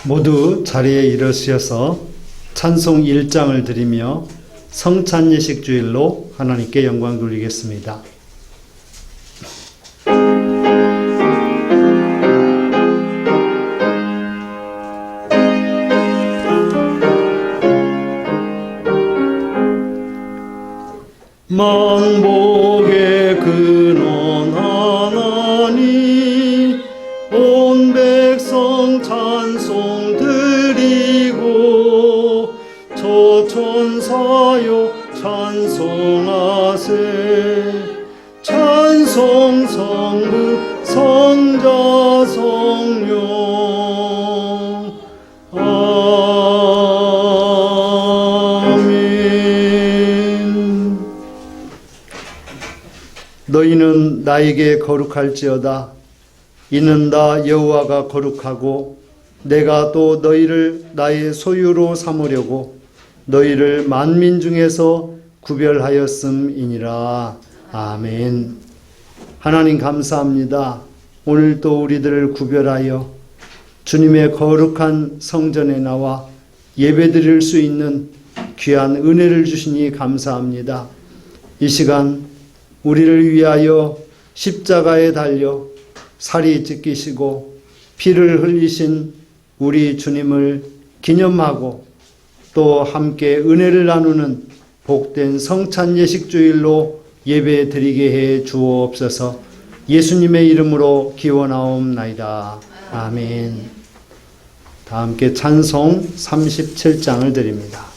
모두 자리에 일어서셔서 찬송 1장을 드리며 성찬예식 주일로 하나님께 영광 돌리겠습니다. 만복의 근원 하나님 온 백성 찬송 드리고 저천사여 찬송하세 찬송 성부 성자 성령 아멘. 너희는 나에게 거룩할지어다. 이는 나 여호와가 거룩하고 내가 또 너희를 나의 소유로 삼으려고 너희를 만민 중에서 구별하였음이니라. 아멘. 하나님 감사합니다. 오늘 또 우리들을 구별하여 주님의 거룩한 성전에 나와 예배드릴 수 있는 귀한 은혜를 주시니 감사합니다. 이 시간 우리를 위하여 십자가에 달려 살이 찢기시고 피를 흘리신 우리 주님을 기념하고 또 함께 은혜를 나누는 복된 성찬 예식주일로 예배 드리게 해 주옵소서. 예수님의 이름으로 기원하옵나이다. 아멘. 다 함께 찬송 37장을 드립니다.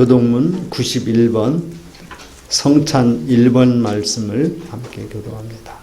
교동문 91번 성찬 1번 말씀을 함께 교도합니다.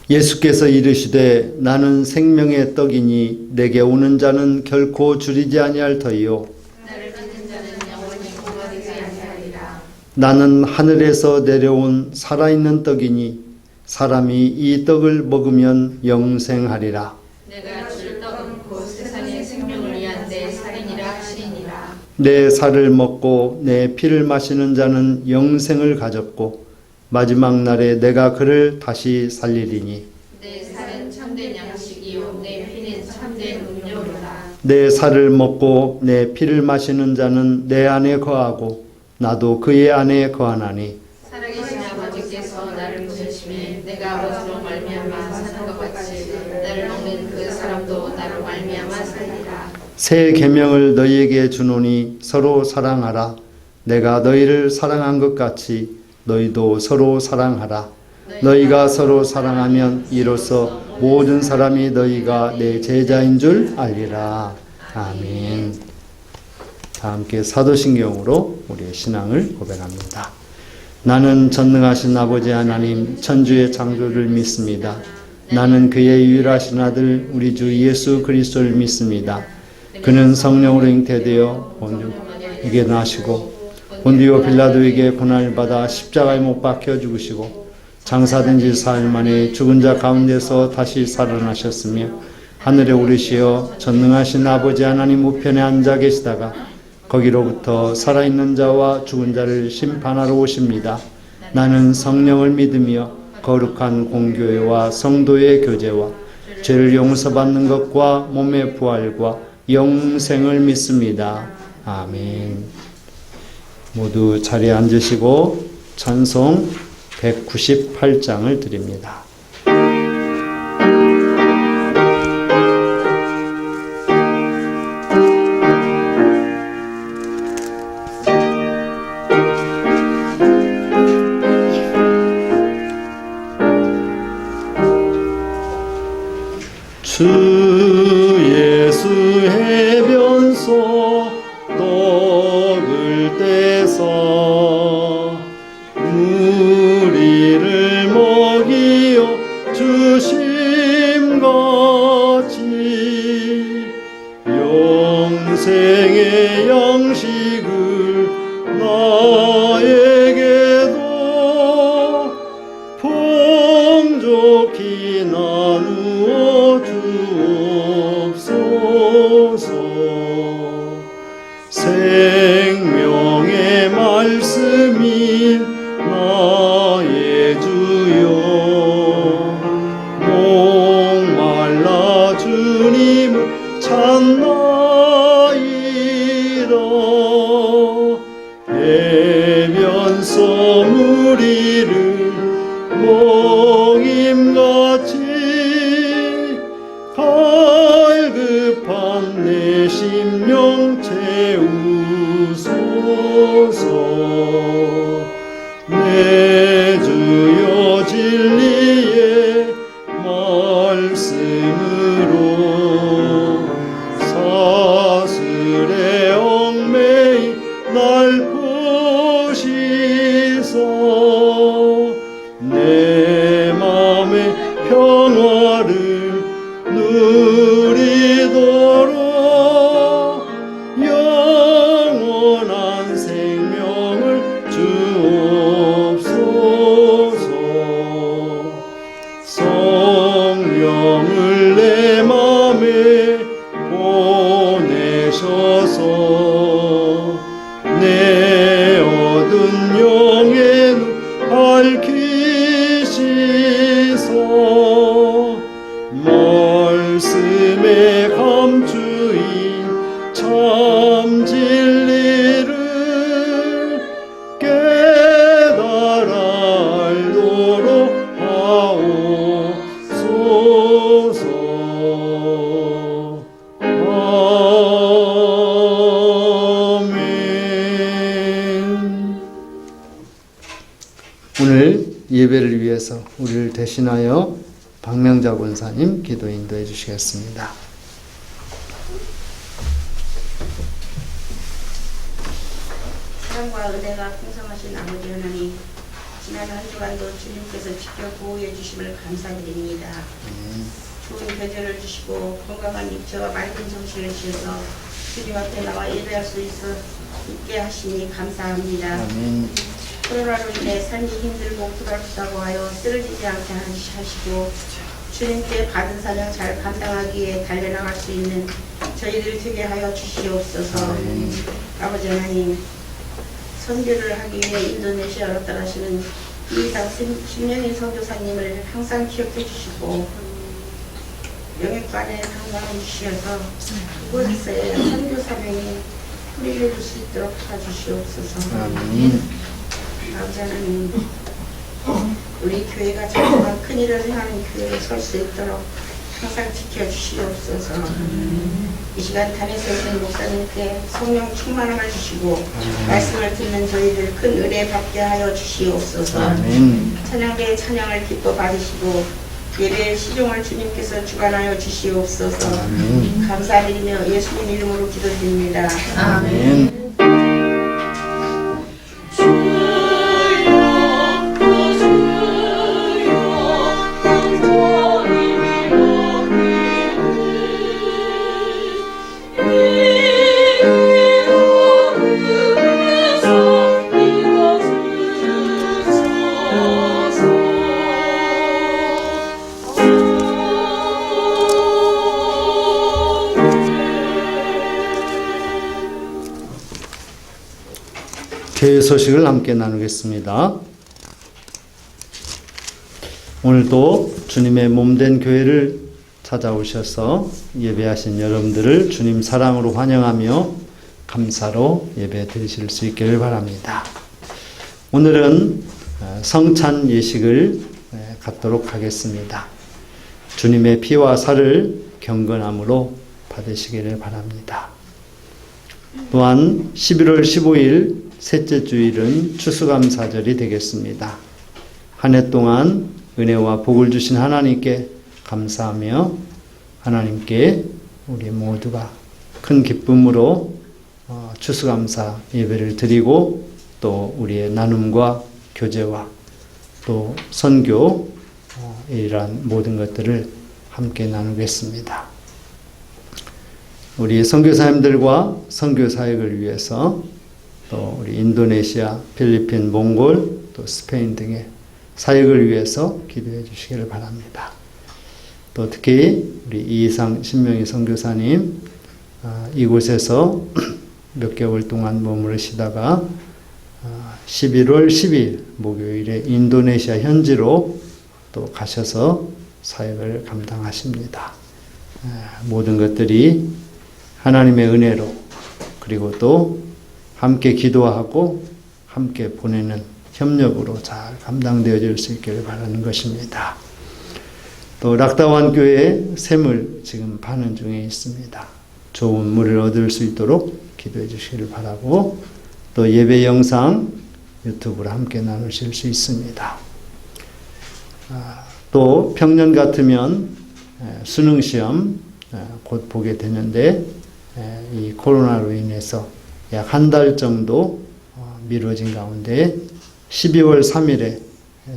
예수께서 이르시되 나는 생명의 떡이니 내게 오는 자는 결코 줄이지 아니할 터이요 나를 믿는 자는 영원히 굶어리지 아니하리라. 나는 하늘에서 내려온 살아있는 떡이니 사람이 이 떡을 먹으면 영생하리라. 내가 줄 떡은 곧 세상의 생명을 위한 내 살이니라 하시니라. 내 살을 먹고 내 피를 마시는 자는 영생을 가졌고 마지막 날에 내가 그를 다시 살리리니 내 살은 참된 양식이요 내 피는 참된 음료로다. 내 살을 먹고 내 피를 마시는 자는 내 안에 거하고 나도 그의 안에 거하나니 살아계신 아버지께서 나를 부르심에 내가 아버지로 말미암아 사는 것 같이 나를 먹는 그 사람도 나로 말미암아 살리라. 새 계명을 너희에게 주노니 서로 사랑하라. 내가 너희를 사랑한 것 같이 너희도 서로 사랑하라. 너희가 서로 사랑하면 이로써 모든 사람이 너희가 내 제자인 줄 알리라. 아멘. 다 함께 사도신경으로 우리의 신앙을 고백합니다. 나는 전능하신 아버지 하나님 천주의 창조를 믿습니다. 나는 그의 유일하신 아들 우리 주 예수 그리스도를 믿습니다. 그는 성령으로 잉태되어 본디오에게 나시고 본디오 빌라도에게 고난을 받아 십자가에 못 박혀 죽으시고 장사된 지 사흘 만에 죽은 자 가운데서 다시 살아나셨으며 하늘에 오르시어 전능하신 아버지 하나님 우편에 앉아 계시다가 거기로부터 살아있는 자와 죽은 자를 심판하러 오십니다. 나는 성령을 믿으며 거룩한 공교회와 성도의 교제와 죄를 용서받는 것과 몸의 부활과 영생을 믿습니다. 아멘. 모두 자리에 앉으시고 찬송 198장을 드립니다. 주 예수 해변소 떡을 떼서 우리를 먹이어 주심같이 영생의 양식을 나에게도 풍족히 나누어 주옵소서. 생명의 말씀이 나의 주여 목말라 주님을 찾나이다. 해변서 무리를 먹임같이 갈급한 내 심령 채우소서. 내 주여 진리의 말씀으로 사슬에 얽매이 날 부시사 내 맘의 평화를 누리도록 영원한 생명을 주옵소서. 성령을 내 맘에 보내셔서 내 얻은 영의 눈 밝히시사 말씀에 감추인 참 진리를 깨달아 알도록 하옵소서. 아멘. 오늘 예배를 위해서 우리를 대신하여 박명자 권사님 기도 인도해 주시겠습니다. 사랑과 은혜가 풍성하신 아버지 하나님, 지난 한 주간도 주님께서 지켜 보호해 주심을 감사드립니다. 좋은 계절을 주시고 건강한 육체와 맑은 정신을 주셔서 주님 앞에 나와 예배할 수 있게 하시니 감사합니다. 아멘. 코로나로 인해 삶이 힘들고 부닥부닥 하여 쓰러지지 않게 하시고 주님께 받은 사명 잘 감당하기에 달려나갈 수 있는 저희들 되게 하여 주시옵소서. 아버지 하나님, 선교를 하기 위해 인도네시아로 떠나시는 이상 신명인 선교사님을 항상 기억해 주시고 영역간에 강단을 주셔서 그곳에서의 선교 사명이 뿌리를 줄 수 있도록 도와주시옵소서. 아버지 하나님, 우리 교회가 정말 큰 일을 행하는 교회에 설 수 있도록 항상 지켜주시옵소서. 이 시간 단에서 있는 목사님께 성령 충만함을 주시고 말씀을 듣는 저희들 큰 은혜 받게 하여 주시옵소서. 찬양대의 찬양을 기뻐 받으시고 예배의 시종을 주님께서 주관하여 주시옵소서. 감사드리며 예수님 이름으로 기도드립니다. 아멘. 교회 소식을 함께 나누겠습니다. 오늘도 주님의 몸된 교회를 찾아오셔서 예배하신 여러분들을 주님 사랑으로 환영하며 감사로 예배 드리실 수 있기를 바랍니다. 오늘은 성찬 예식을 갖도록 하겠습니다. 주님의 피와 살을 경건함으로 받으시기를 바랍니다. 또한 11월 15일 셋째 주일은 추수감사절이 되겠습니다. 한 해 동안 은혜와 복을 주신 하나님께 감사하며 하나님께 우리 모두가 큰 기쁨으로 추수감사 예배를 드리고 또 우리의 나눔과 교제와 또 선교 이러한 모든 것들을 함께 나누겠습니다. 우리 선교사님들과 선교 사역을 위해서 또 우리 인도네시아, 필리핀, 몽골, 또 스페인 등의 사역을 위해서 기도해 주시기를 바랍니다. 또 특히 우리 이상 신명희 선교사님 이곳에서 몇 개월 동안 머무르시다가 11월 10일 목요일에 인도네시아 현지로 또 가셔서 사역을 감당하십니다. 모든 것들이 하나님의 은혜로 그리고 또 함께 기도하고 함께 보내는 협력으로 잘 감당되어질 수 있기를 바라는 것입니다. 또 락다완 교회에 샘을 지금 파는 중에 있습니다. 좋은 물을 얻을 수 있도록 기도해 주시기를 바라고 또 예배 영상 유튜브로 함께 나누실 수 있습니다. 또 평년 같으면 수능시험 곧 보게 되는데 이 코로나로 인해서 약 한 달 정도 미뤄진 가운데 12월 3일에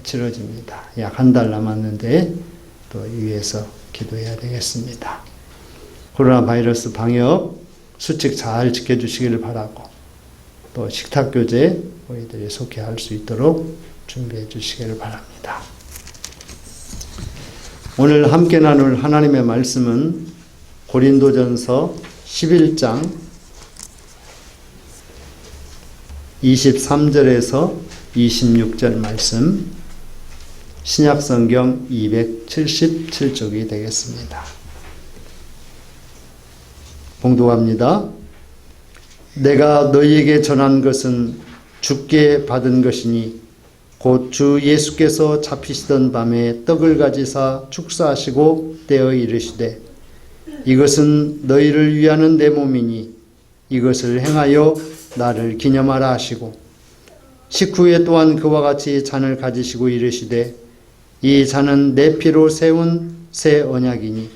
치러집니다. 약 한 달 남았는데 또 위해서 기도해야 되겠습니다. 코로나 바이러스 방역 수칙 잘 지켜주시기를 바라고 또 식탁교제 우리들이 속히 할 수 있도록 준비해 주시기를 바랍니다. 오늘 함께 나눌 하나님의 말씀은 고린도전서 11장 23절에서 26절 말씀, 신약성경 277쪽이 되겠습니다. 봉독합니다. 내가 너희에게 전한 것은 주께 받은 것이니 곧 주 예수께서 잡히시던 밤에 떡을 가지사 축사하시고 떼어 이르시되 이것은 너희를 위하는 내 몸이니 이것을 행하여 나를 기념하라 하시고 식후에 또한 그와 같이 잔을 가지시고 이르시되 이 잔은 내 피로 세운 새 언약이니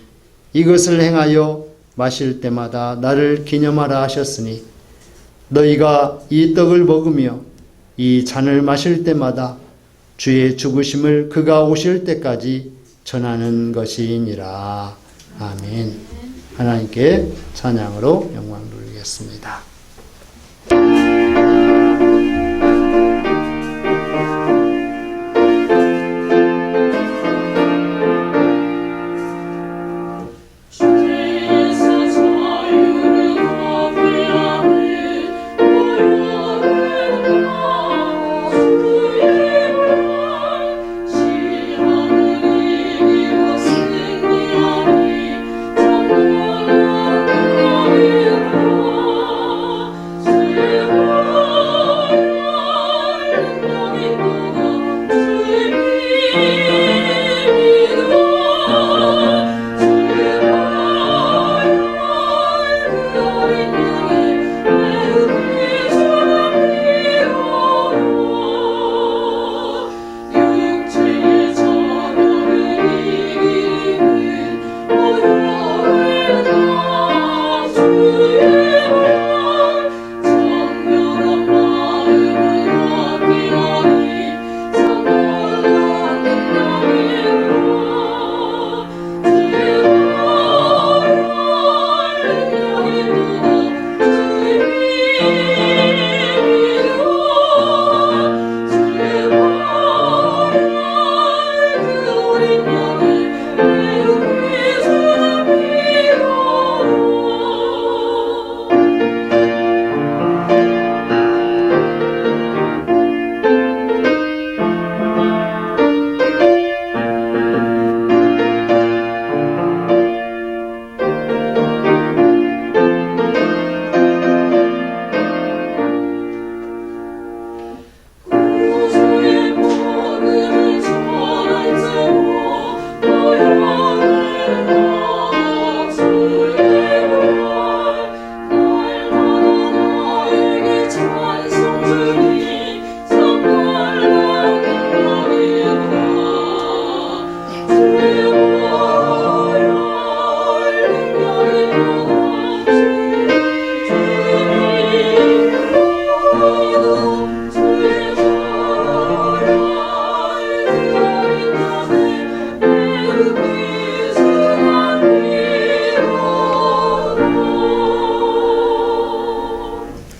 이것을 행하여 마실 때마다 나를 기념하라 하셨으니 너희가 이 떡을 먹으며 이 잔을 마실 때마다 주의 죽으심을 그가 오실 때까지 전하는 것이니라. 아멘. 하나님께 찬양으로 영광 돌리겠습니다.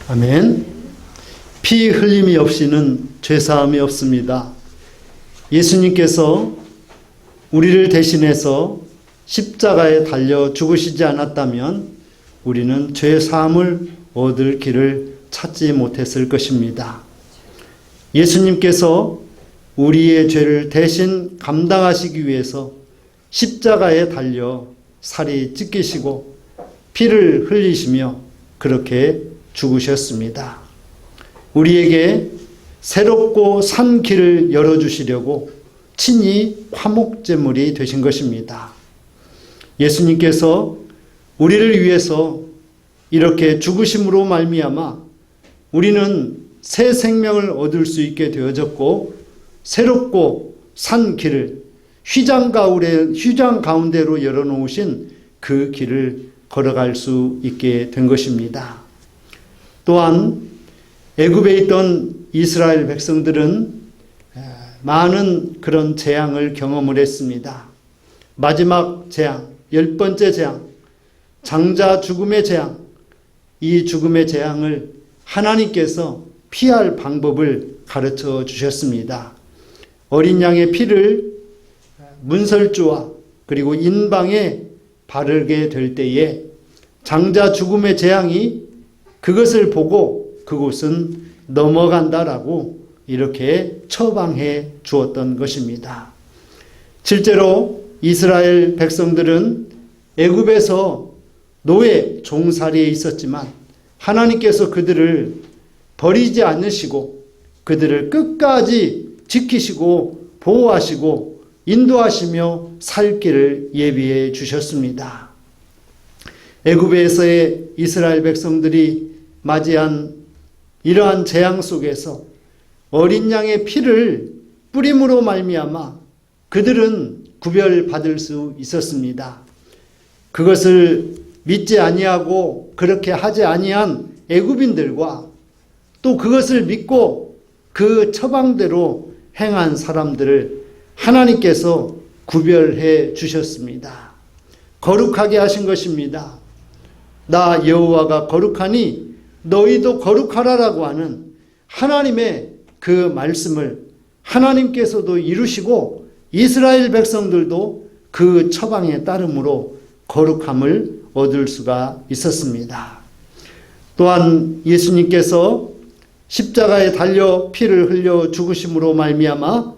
아멘. 피 흘림이 없이는 죄사함이 없습니다. 예수님께서 우리를 대신해서 십자가에 달려 죽으시지 않았다면 우리는 죄사함을 얻을 길을 찾지 못했을 것입니다. 예수님께서 우리의 죄를 대신 감당하시기 위해서 십자가에 달려 살이 찢기시고 피를 흘리시며 그렇게 죽으셨습니다. 우리에게 새롭고 산 길을 열어주시려고 친히 화목제물이 되신 것입니다. 예수님께서 우리를 위해서 이렇게 죽으심으로 말미암아 우리는 새 생명을 얻을 수 있게 되어졌고 새롭고 산 길을 휘장 가운데로 열어놓으신 그 길을 걸어갈 수 있게 된 것입니다. 또한 애굽에 있던 이스라엘 백성들은 많은 그런 재앙을 경험을 했습니다. 마지막 재앙, 10번째 재앙, 장자 죽음의 재앙, 이 죽음의 재앙을 하나님께서 피할 방법을 가르쳐 주셨습니다. 어린 양의 피를 문설주와 그리고 인방에 바르게 될 때에 장자 죽음의 재앙이 그것을 보고 그곳은 넘어간다라고 이렇게 처방해 주었던 것입니다. 실제로 이스라엘 백성들은 애굽에서 노예 종살이에 있었지만 하나님께서 그들을 버리지 않으시고 그들을 끝까지 지키시고 보호하시고 인도하시며 살 길을 예비해 주셨습니다. 애굽에서의 이스라엘 백성들이 맞이한 이러한 재앙 속에서 어린 양의 피를 뿌림으로 말미암아 그들은 구별받을 수 있었습니다. 그것을 믿지 아니하고 그렇게 하지 아니한 애굽인들과 또 그것을 믿고 그 처방대로 행한 사람들을 하나님께서 구별해 주셨습니다. 거룩하게 하신 것입니다. 나 여호와가 거룩하니 너희도 거룩하라라고 하는 하나님의 그 말씀을 하나님께서도 이루시고 이스라엘 백성들도 그 처방에 따름으로 거룩함을 얻을 수가 있었습니다. 또한 예수님께서 십자가에 달려 피를 흘려 죽으심으로 말미암아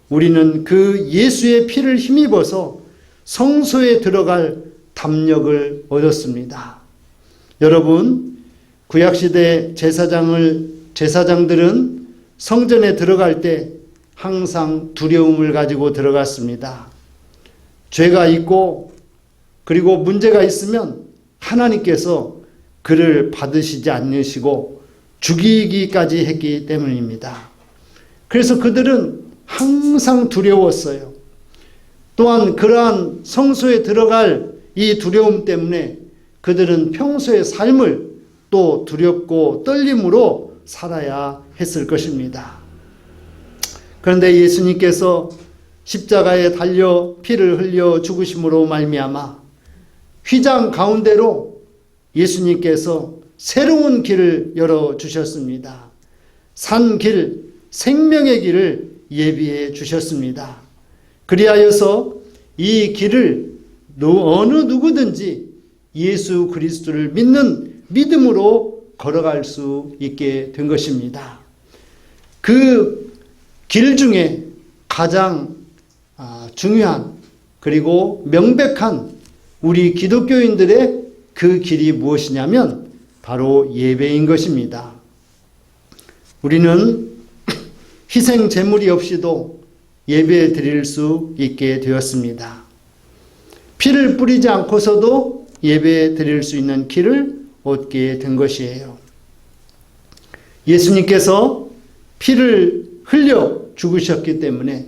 우리는 그 예수의 피를 힘입어서 성소에 들어갈 담력을 얻었습니다. 여러분, 구약시대 제사장들은 성전에 들어갈 때 항상 두려움을 가지고 들어갔습니다. 죄가 있고 그리고 문제가 있으면 하나님께서 그를 받으시지 않으시고 죽이기까지 했기 때문입니다. 그래서 그들은 항상 두려웠어요. 또한 그러한 성소에 들어갈 이 두려움 때문에 그들은 평소의 삶을 또 두렵고 떨림으로 살아야 했을 것입니다. 그런데 예수님께서 십자가에 달려 피를 흘려 죽으심으로 말미암아 휘장 가운데로 예수님께서 새로운 길을 열어주셨습니다. 산 길, 생명의 길을 예비해 주셨습니다. 그리하여서 이 길을 어느 누구든지 예수 그리스도를 믿는 믿음으로 걸어갈 수 있게 된 것입니다. 그 길 중에 가장 중요한 그리고 명백한 우리 기독교인들의 그 길이 무엇이냐면 바로 예배인 것입니다. 우리는 희생 제물이 없이도 예배 드릴 수 있게 되었습니다. 피를 뿌리지 않고서도 예배 드릴 수 있는 길을 얻게 된 것이에요. 예수님께서 피를 흘려 죽으셨기 때문에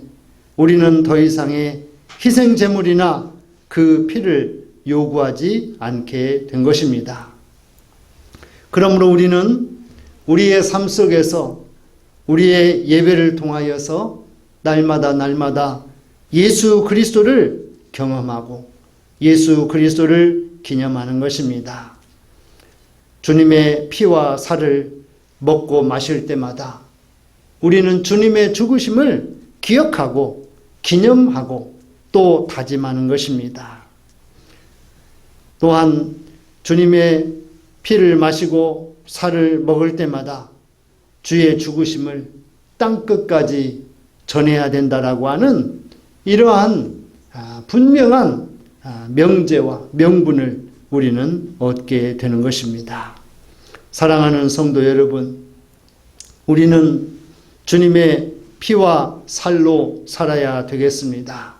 우리는 더 이상의 희생 제물이나 그 피를 요구하지 않게 된 것입니다. 그러므로 우리는 우리의 삶 속에서 우리의 예배를 통하여서 날마다 예수 그리스도를 경험하고 예수 그리스도를 기념하는 것입니다. 주님의 피와 살을 먹고 마실 때마다 우리는 주님의 죽으심을 기억하고 기념하고 또 다짐하는 것입니다. 또한 주님의 피를 마시고 살을 먹을 때마다 주의 죽으심을 땅끝까지 전해야 된다라고 하는 이러한 분명한 명제와 명분을 우리는 얻게 되는 것입니다. 사랑하는 성도 여러분, 우리는 주님의 피와 살로 살아야 되겠습니다.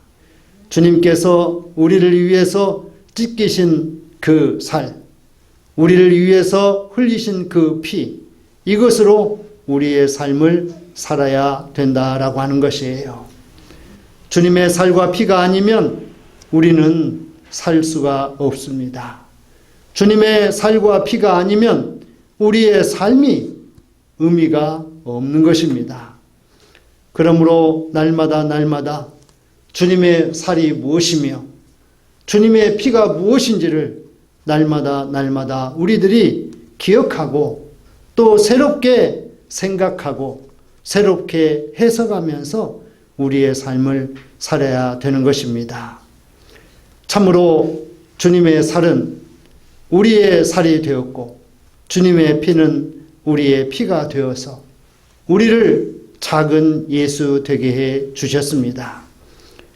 주님께서 우리를 위해서 찢기신 그 살, 우리를 위해서 흘리신 그 피, 이것으로 우리의 삶을 살아야 된다라고 하는 것이에요. 주님의 살과 피가 아니면 우리는 살 수가 없습니다. 주님의 살과 피가 아니면 우리의 삶이 의미가 없는 것입니다. 그러므로 날마다 주님의 살이 무엇이며 주님의 피가 무엇인지를 날마다 우리들이 기억하고 또 새롭게 생각하고 새롭게 해석하면서 우리의 삶을 살아야 되는 것입니다. 참으로 주님의 살은 우리의 살이 되었고 주님의 피는 우리의 피가 되어서 우리를 작은 예수 되게 해 주셨습니다.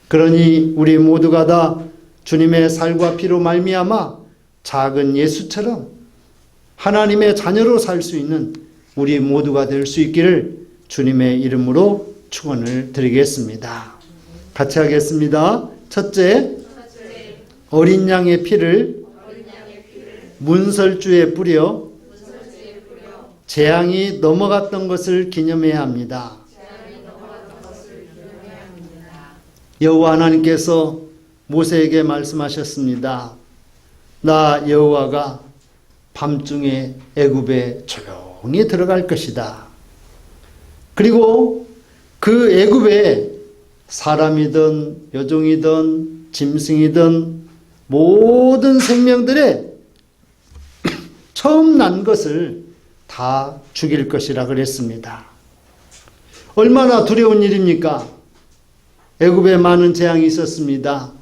그러니 우리 모두가 다 주님의 살과 피로 말미암아 작은 예수처럼 하나님의 자녀로 살 수 있는 우리 모두가 될 수 있기를 주님의 이름으로 축원을 드리겠습니다. 같이 하겠습니다. 첫째, 어린 양의 피를 문설주에 뿌려 재앙이 넘어갔던 것을 기념해야 합니다. 여호와 하나님께서 모세에게 말씀하셨습니다. 나 여호와가 밤중에 애굽에 조용히 들어갈 것이다. 그리고 그 애굽에 사람이든 여종이든 짐승이든 모든 생명들의 처음 난 것을 다 죽일 것이라 그랬습니다. 얼마나 두려운 일입니까? 애굽에 많은 재앙이 있었습니다.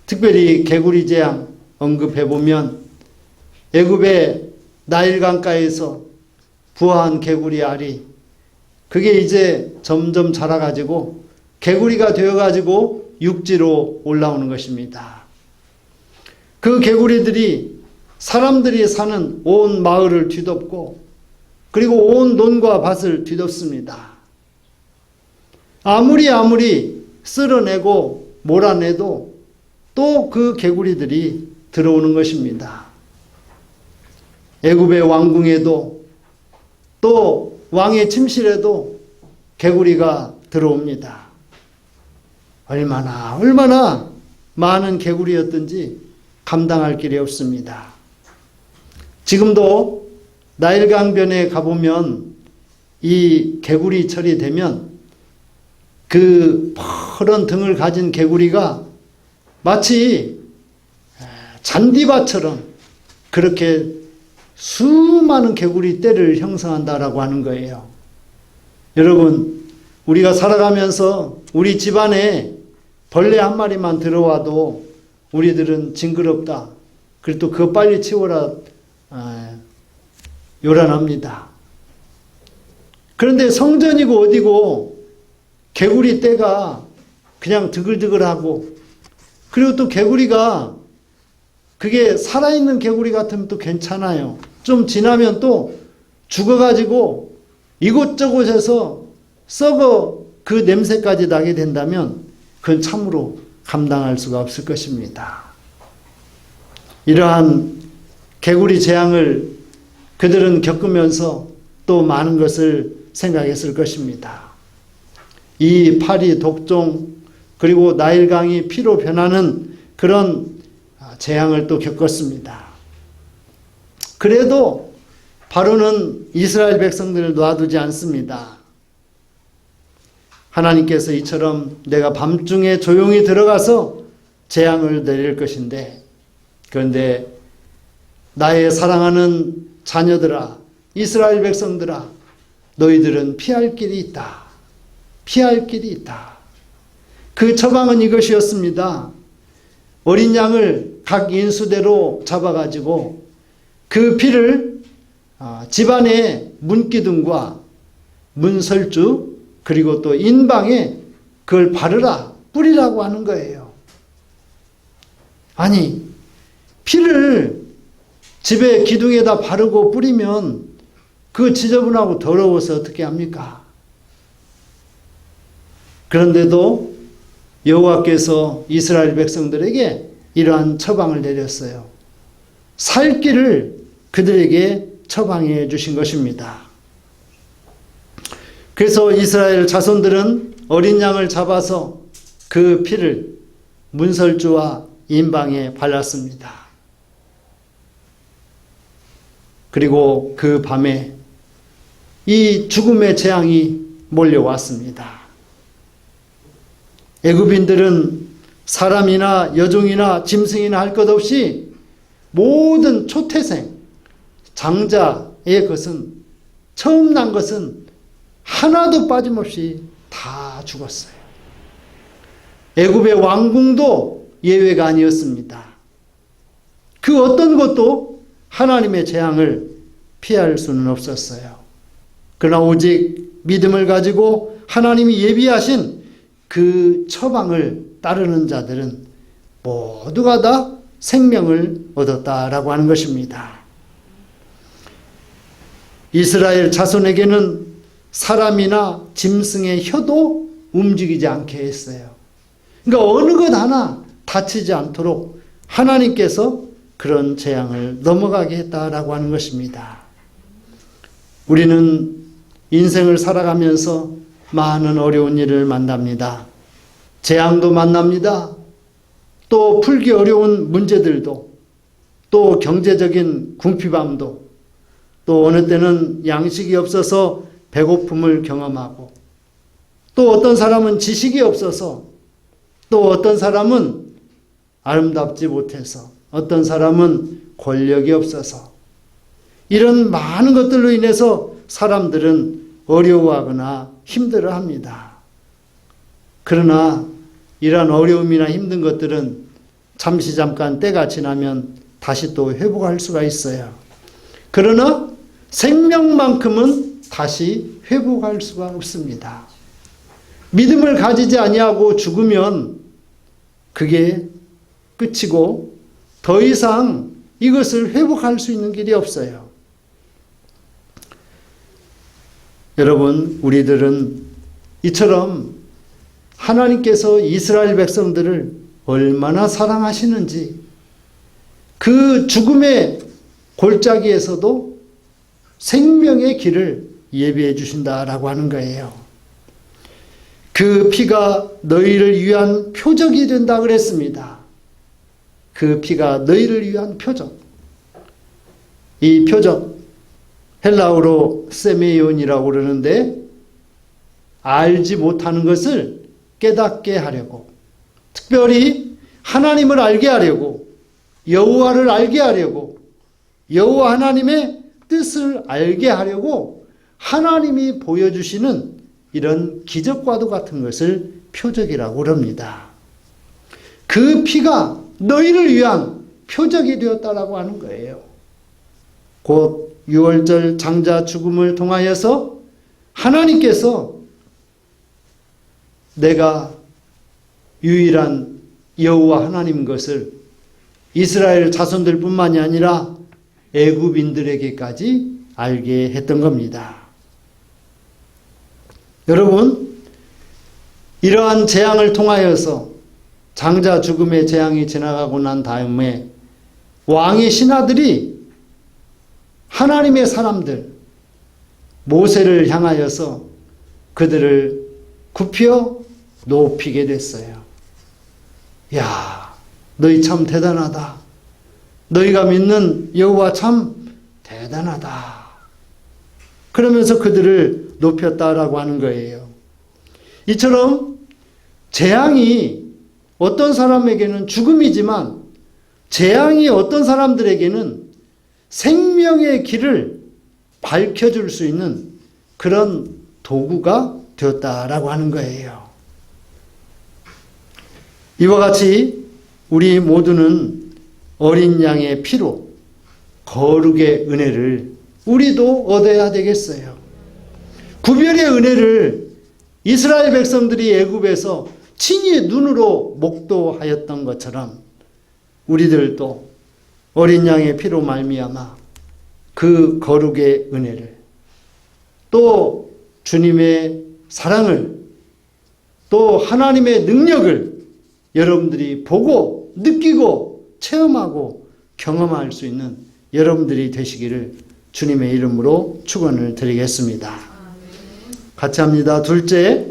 특별히 개구리 재앙 언급해 보면 애굽의 나일강가에서 부화한 개구리 알이 그게 이제 점점 자라가지고 개구리가 되어가지고 육지로 올라오는 것입니다. 그 개구리들이 사람들이 사는 온 마을을 뒤덮고 그리고 온 논과 밭을 뒤덮습니다. 아무리 쓸어내고 몰아내도 또 그 개구리들이 들어오는 것입니다. 애굽의 왕궁에도 또 왕의 침실에도 개구리가 들어옵니다. 얼마나 많은 개구리였든지 감당할 길이 없습니다. 지금도 나일강변에 가보면 이 개구리철이 되면 그 푸른 등을 가진 개구리가 마치 잔디밭처럼 그렇게 수많은 개구리 떼를 형성한다라고 하는 거예요. 여러분, 우리가 살아가면서 우리 집안에 벌레 한 마리만 들어와도 우리들은 징그럽다. 그리고 또 그거 빨리 치워라 요란합니다. 그런데 성전이고 어디고 개구리 떼가 그냥 드글드글하고 그리고 또 개구리가 그게 살아있는 개구리 같으면 또 괜찮아요. 좀 지나면 또 죽어가지고 이곳저곳에서 썩어 그 냄새까지 나게 된다면 그건 참으로 감당할 수가 없을 것입니다. 이러한 개구리 재앙을 그들은 겪으면서 또 많은 것을 생각했을 것입니다. 이 파리, 독종, 그리고 나일강이 피로 변하는 그런 재앙을 또 겪었습니다. 그래도 바로는 이스라엘 백성들을 놔두지 않습니다. 하나님께서 이처럼 내가 밤중에 조용히 들어가서 재앙을 내릴 것인데, 그런데 나의 사랑하는 자녀들아, 이스라엘 백성들아, 너희들은 피할 길이 있다. 피할 길이 있다. 그 처방은 이것이었습니다. 어린 양을 각 인수대로 잡아가지고 그 피를 집안의 문기둥과 문설주 그리고 또 인방에 그걸 바르라, 뿌리라고 하는 거예요. 아니, 피를 집에 기둥에다 바르고 뿌리면 그 지저분하고 더러워서 어떻게 합니까? 그런데도 여호와께서 이스라엘 백성들에게 이러한 처방을 내렸어요. 살 길을 그들에게 처방해 주신 것입니다. 그래서 이스라엘 자손들은 어린 양을 잡아서 그 피를 문설주와 인방에 발랐습니다. 그리고 그 밤에 이 죽음의 재앙이 몰려왔습니다. 애굽인들은 사람이나 여종이나 짐승이나 할 것 없이 모든 초태생, 장자의 것은, 처음 난 것은 하나도 빠짐없이 다 죽었어요. 애굽의 왕궁도 예외가 아니었습니다. 그 어떤 것도 하나님의 재앙을 피할 수는 없었어요. 그러나 오직 믿음을 가지고 하나님이 예비하신 그 처방을 따르는 자들은 모두가 다 생명을 얻었다라고 하는 것입니다. 이스라엘 자손에게는 사람이나 짐승의 혀도 움직이지 않게 했어요. 그러니까 어느 것 하나 다치지 않도록 하나님께서 그런 재앙을 넘어가게 했다라고 하는 것입니다. 우리는 인생을 살아가면서 많은 어려운 일을 만납니다. 재앙도 만납니다. 또 풀기 어려운 문제들도, 또 경제적인 궁핍함도, 또 어느 때는 양식이 없어서 배고픔을 경험하고, 또 어떤 사람은 지식이 없어서, 또 어떤 사람은 아름답지 못해서, 어떤 사람은 권력이 없어서, 이런 많은 것들로 인해서 사람들은 어려워하거나 힘들어합니다. 그러나 이러한 어려움이나 힘든 것들은 잠시 잠깐 때가 지나면 다시 또 회복할 수가 있어요. 그러나 생명만큼은 다시 회복할 수가 없습니다. 믿음을 가지지 아니하고 죽으면 그게 끝이고 더 이상 이것을 회복할 수 있는 길이 없어요. 여러분, 우리들은 이처럼 하나님께서 이스라엘 백성들을 얼마나 사랑하시는지 그 죽음의 골짜기에서도 생명의 길을 예비해 주신다라고 하는 거예요. 그 피가 너희를 위한 표적이 된다 그랬습니다. 그 피가 너희를 위한 표적. 이 표적, 헬라어로 세메이온이라고 그러는데 알지 못하는 것을 깨닫게 하려고, 특별히 하나님을 알게 하려고, 여호와를 알게 하려고, 여호와 하나님의 뜻을 알게 하려고 하나님이 보여주시는 이런 기적과도 같은 것을 표적이라고 합니다. 그 피가 너희를 위한 표적이 되었다라고 하는 거예요. 곧 6월절 장자 죽음을 통하여서 하나님께서 내가 유일한 여호와 하나님인 것을 이스라엘 자손들뿐만이 아니라 애굽인들에게까지 알게 했던 겁니다. 여러분, 이러한 재앙을 통하여서 장자 죽음의 재앙이 지나가고 난 다음에 왕의 신하들이 하나님의 사람들 모세를 향하여서 그들을 굽혀 높이게 됐어요. 야, 너희 참 대단하다. 너희가 믿는 여호와 참 대단하다. 그러면서 그들을 높였다라고 하는 거예요. 이처럼 재앙이 어떤 사람에게는 죽음이지만 재앙이 어떤 사람들에게는 생명의 길을 밝혀줄 수 있는 그런 도구가 되었다라고 하는 거예요. 이와 같이 우리 모두는 어린 양의 피로 거룩의 은혜를 우리도 얻어야 되겠어요. 구별의 은혜를 이스라엘 백성들이 애굽에서 친히 눈으로 목도하였던 것처럼 우리들도 어린 양의 피로 말미암아 그 거룩의 은혜를, 또 주님의 사랑을, 또 하나님의 능력을 여러분들이 보고 느끼고 체험하고 경험할 수 있는 여러분들이 되시기를 주님의 이름으로 축원을 드리겠습니다. 같이 합니다. 둘째,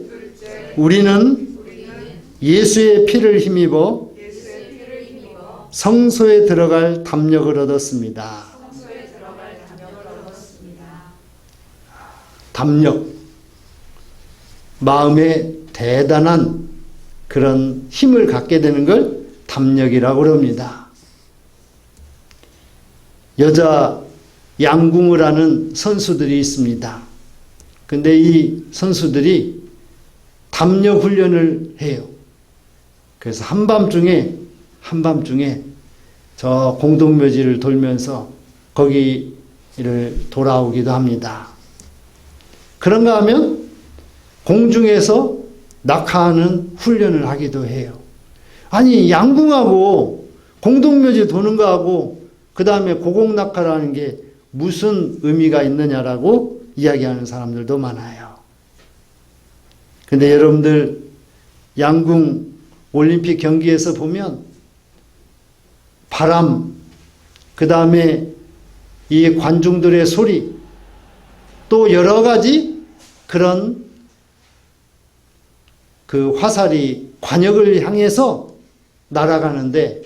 우리는 예수의 피를 힘입어 성소에 들어갈 담력을 얻었습니다. 담력, 마음에 대단한 그런 힘을 갖게 되는 걸 담력이라고 합니다. 여자 양궁을 하는 선수들이 있습니다. 근데 이 선수들이 담력 훈련을 해요. 그래서 한밤중에 저 공동묘지를 돌면서 거기를 돌아오기도 합니다. 그런가 하면 공중에서 낙하하는 훈련을 하기도 해요. 아니, 양궁하고 공동묘지 도는 거하고 그 다음에 고공낙하라는 게 무슨 의미가 있느냐라고 이야기하는 사람들도 많아요. 근데 여러분들 양궁 올림픽 경기에서 보면 바람, 그 다음에 이 관중들의 소리, 또 여러 가지 그런 그 화살이 관역을 향해서 날아가는데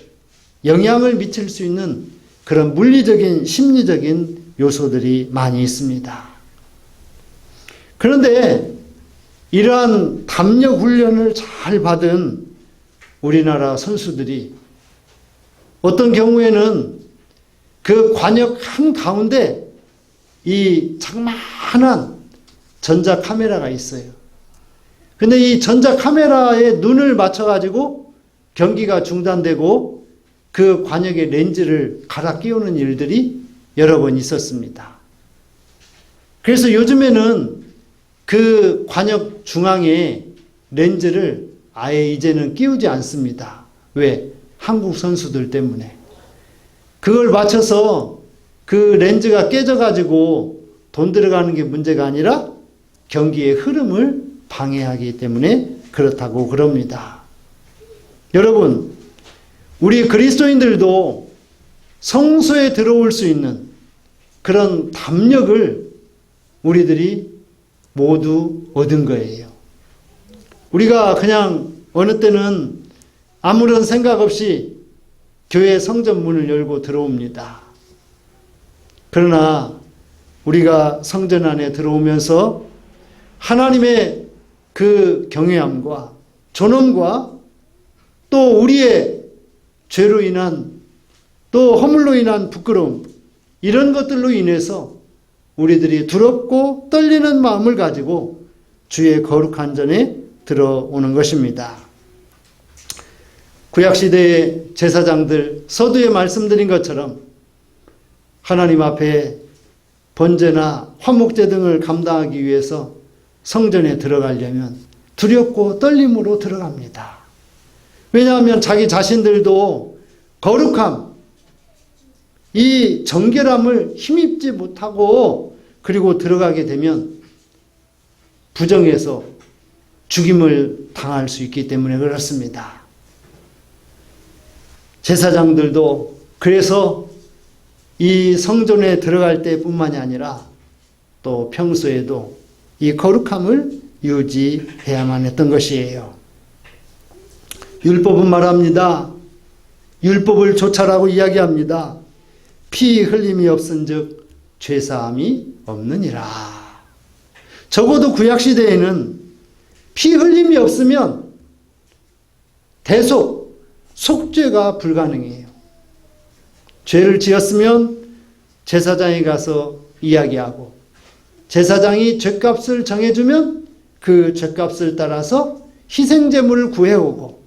영향을 미칠 수 있는 그런 물리적인, 심리적인 요소들이 많이 있습니다. 그런데 이러한 담력 훈련을 잘 받은 우리나라 선수들이 어떤 경우에는 그 관역 한가운데 이 장만한 전자 카메라가 있어요. 근데 이 전자 카메라에 눈을 맞춰가지고 경기가 중단되고 그 관역의 렌즈를 갈아 끼우는 일들이 여러 번 있었습니다. 그래서 요즘에는 그 관역 중앙에 렌즈를 아예 이제는 끼우지 않습니다. 왜? 한국 선수들 때문에. 그걸 맞춰서 그 렌즈가 깨져가지고 돈 들어가는 게 문제가 아니라 경기의 흐름을 방해하기 때문에 그렇다고 그럽니다. 여러분, 우리 그리스도인들도 성소에 들어올 수 있는 그런 담력을 우리들이 모두 얻은 거예요. 우리가 그냥 어느 때는 아무런 생각 없이 교회 성전 문을 열고 들어옵니다. 그러나 우리가 성전 안에 들어오면서 하나님의 그 경외함과 존엄과 또 우리의 죄로 인한 또 허물로 인한 부끄러움, 이런 것들로 인해서 우리들이 두렵고 떨리는 마음을 가지고 주의 거룩한 전에 들어오는 것입니다. 구약시대의 제사장들, 서두에 말씀드린 것처럼 하나님 앞에 번제나 화목제 등을 감당하기 위해서 성전에 들어가려면 두렵고 떨림으로 들어갑니다. 왜냐하면 자기 자신들도 거룩함, 이 정결함을 힘입지 못하고 그리고 들어가게 되면 부정해서 죽임을 당할 수 있기 때문에 그렇습니다. 제사장들도 그래서 이 성전에 들어갈 때뿐만이 아니라 또 평소에도 이 거룩함을 유지해야만 했던 것이에요. 율법은 말합니다. 율법을 좇아라고 이야기합니다. 피 흘림이 없은즉 죄사함이 없느니라. 적어도 구약시대에는 피 흘림이 없으면 대속, 속죄가 불가능해요. 죄를 지었으면 제사장이 가서 이야기하고 제사장이 죄값을 정해주면 그 죄값을 따라서 희생제물을 구해오고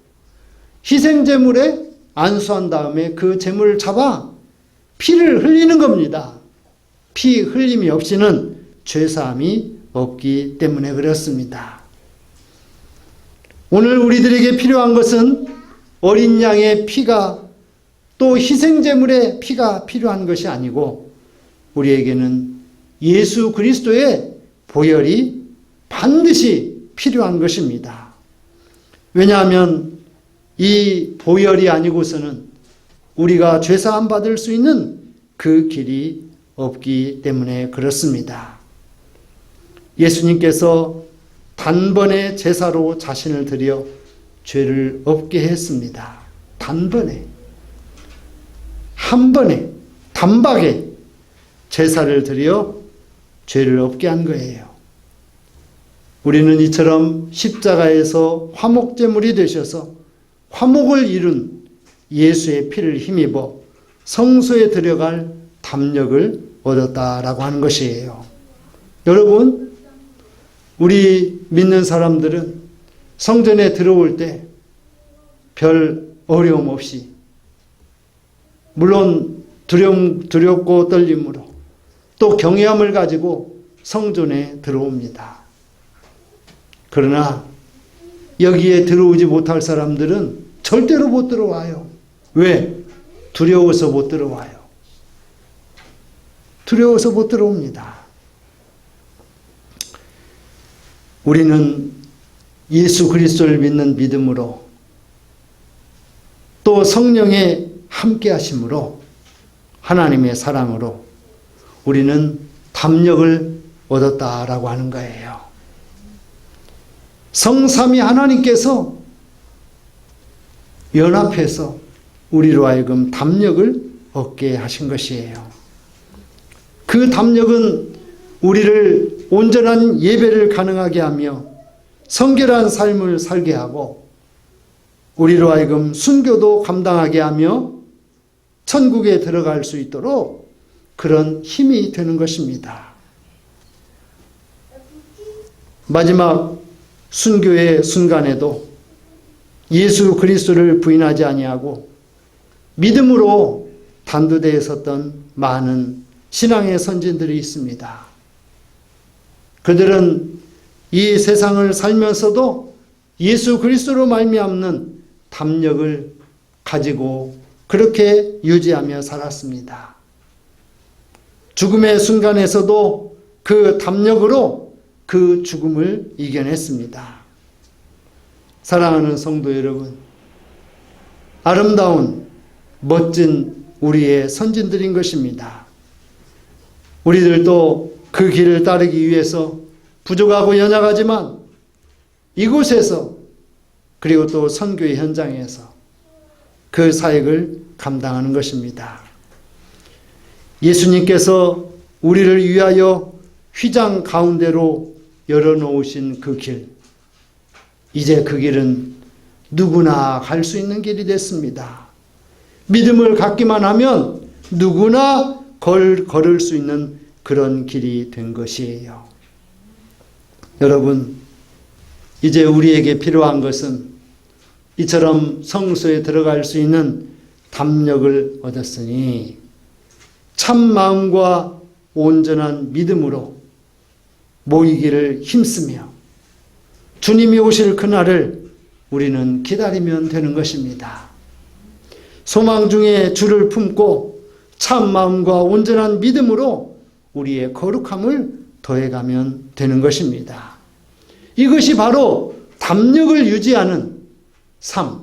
희생제물에 안수한 다음에 그 제물을 잡아 피를 흘리는 겁니다. 피 흘림이 없이는 죄사함이 없기 때문에 그렇습니다. 오늘 우리들에게 필요한 것은 어린 양의 피가 또 희생제물의 피가 필요한 것이 아니고 우리에게는 예수 그리스도의 보혈이 반드시 필요한 것입니다. 왜냐하면 이 보혈이 아니고서는 우리가 죄사함 받을 수 있는 그 길이 없기 때문에 그렇습니다. 예수님께서 단번에 제사로 자신을 드려 죄를 없게 했습니다. 단번에, 한 번에, 단박에 제사를 드려 죄를 없게 한 거예요. 우리는 이처럼 십자가에서 화목제물이 되셔서 화목을 이룬 예수의 피를 힘입어 성소에 들어갈 담력을 얻었다라고 하는 것이에요. 여러분, 우리 믿는 사람들은 성전에 들어올 때 별 어려움 없이, 물론 두렵고 떨림으로 또 경외함을 가지고 성전에 들어옵니다. 그러나 여기에 들어오지 못할 사람들은 절대로 못 들어와요. 왜? 두려워서 못 들어와요. 두려워서 못 들어옵니다. 우리는 예수 그리스도를 믿는 믿음으로 또 성령의 함께 하심으로 하나님의 사랑으로 우리는 담력을 얻었다라고 하는 거예요. 성삼위 하나님께서 연합해서 우리로 하여금 담력을 얻게 하신 것이에요. 그 담력은 우리를 온전한 예배를 가능하게 하며 성결한 삶을 살게 하고 우리로 하여금 순교도 감당하게 하며 천국에 들어갈 수 있도록 그런 힘이 되는 것입니다. 마지막 순교의 순간에도 예수 그리스도를 부인하지 아니하고 믿음으로 단두대에 섰던 많은 신앙의 선진들이 있습니다. 그들은 이 세상을 살면서도 예수 그리스도로 말미암는 담력을 가지고 그렇게 유지하며 살았습니다. 죽음의 순간에서도 그 담력으로 그 죽음을 이겨냈습니다. 사랑하는 성도 여러분, 아름다운 멋진 우리의 선진들인 것입니다. 우리들도 그 길을 따르기 위해서 부족하고 연약하지만 이곳에서 그리고 또 선교의 현장에서 그 사역을 감당하는 것입니다. 예수님께서 우리를 위하여 휘장 가운데로 열어놓으신 그 길, 이제 그 길은 누구나 갈 수 있는 길이 됐습니다. 믿음을 갖기만 하면 누구나 걸을 수 있는 그런 길이 된 것이에요. 여러분, 이제 우리에게 필요한 것은 이처럼 성소에 들어갈 수 있는 담력을 얻었으니 참 마음과 온전한 믿음으로 모이기를 힘쓰며 주님이 오실 그날을 우리는 기다리면 되는 것입니다. 소망 중에 주를 품고 참 마음과 온전한 믿음으로 우리의 거룩함을 더해가면 되는 것입니다. 이것이 바로 담력을 유지하는 삶,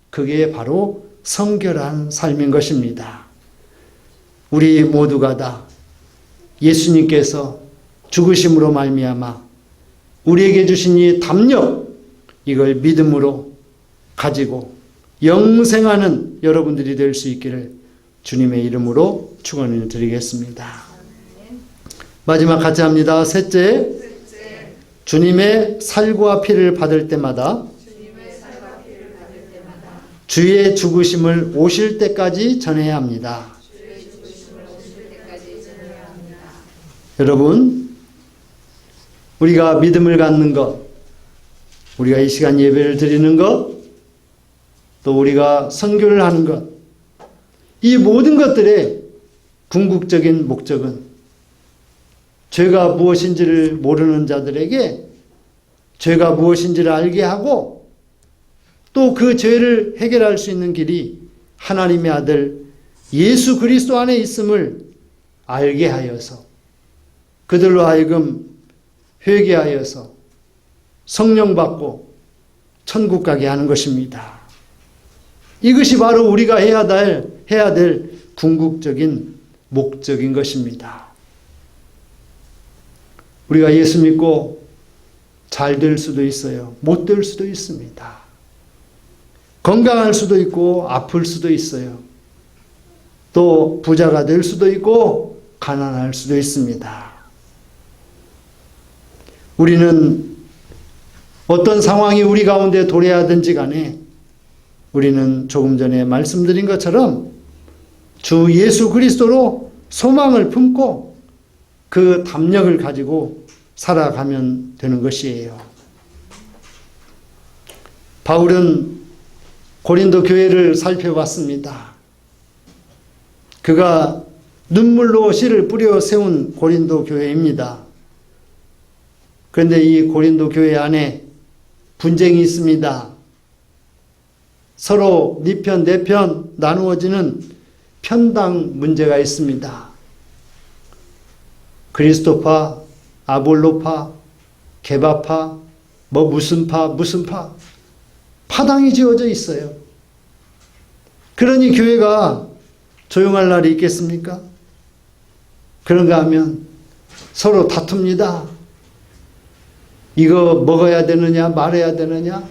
그게 바로 성결한 삶인 것입니다. 우리 모두가 다 예수님께서 죽으심으로 말미암아 우리에게 주신 이 담력, 이걸 믿음으로 가지고 영생하는 여러분들이 될 수 있기를 주님의 이름으로 축원을 드리겠습니다. 마지막 같이 합니다. 셋째, 주님의 살과 피를 받을 때마다 주의 죽으심을 오실 때까지 전해야 합니다. 여러분, 우리가 믿음을 갖는 것, 우리가 이 시간 예배를 드리는 것, 또 우리가 선교를 하는 것, 이 모든 것들의 궁극적인 목적은 죄가 무엇인지를 모르는 자들에게 죄가 무엇인지를 알게 하고 또 그 죄를 해결할 수 있는 길이 하나님의 아들 예수 그리스도 안에 있음을 알게 하여서 그들로 하여금 회개하여서 성령 받고 천국 가게 하는 것입니다. 이것이 바로 우리가 해야 될 궁극적인 목적인 것입니다. 우리가 예수 믿고 잘 될 수도 있어요. 못 될 수도 있습니다. 건강할 수도 있고 아플 수도 있어요. 또 부자가 될 수도 있고 가난할 수도 있습니다. 우리는 어떤 상황이 우리 가운데 도래하든지 간에 우리는 조금 전에 말씀드린 것처럼 주 예수 그리스도로 소망을 품고 그 담력을 가지고 살아가면 되는 것이에요. 바울은 고린도 교회를 살펴봤습니다. 그가 눈물로 씨를 뿌려 세운 고린도 교회입니다. 그런데 이 고린도 교회 안에 분쟁이 있습니다. 서로 네 편, 내 편 나누어지는 편당 문제가 있습니다. 그리스도파, 아볼로파, 게바파, 무슨 파, 파당이 지어져 있어요. 그러니 교회가 조용할 날이 있겠습니까? 그런가 하면 서로 다툽니다. 이거 먹어야 되느냐 말해야 되느냐,